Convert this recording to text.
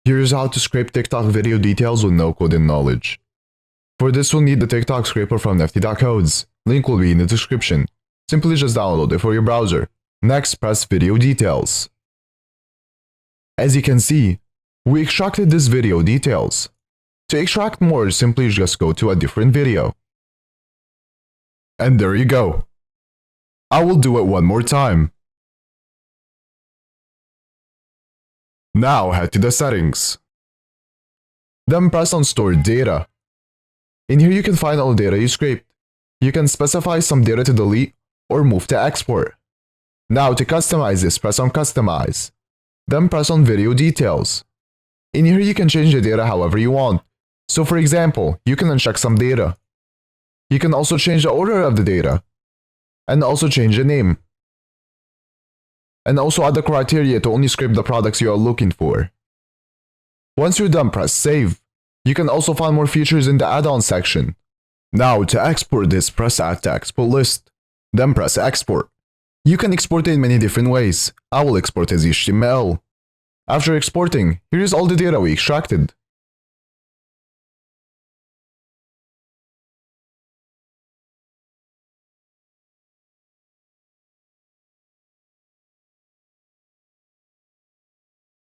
Here's how to scrape TikTok video details with no coding knowledge. For this, we'll need the TikTok scraper from Nifty.codes. Link will be in the description. Simply just download it for your browser. Next, press Video Details. As you can see, we extracted this video details. To extract more, simply just go to a different video. And there you go. I will do it one more time. Now head to the settings. Then press on Stored Data. In here you can find all the data you scraped. You can specify some data to delete or move to export. Now to customize this, press on Customize. Then press on Video Details. In here you can change the data however you want. So for example, you can uncheck some data. You can also change the order of the data. And also change the name. And also add the criteria to only scrape the products you are looking for. Once you're done, press Save. You can also find more features in the add-on section. Now to export this, press Add to Export List. Then press Export. You can export it in many different ways. I will export as HTML. After exporting, here is all the data we extracted.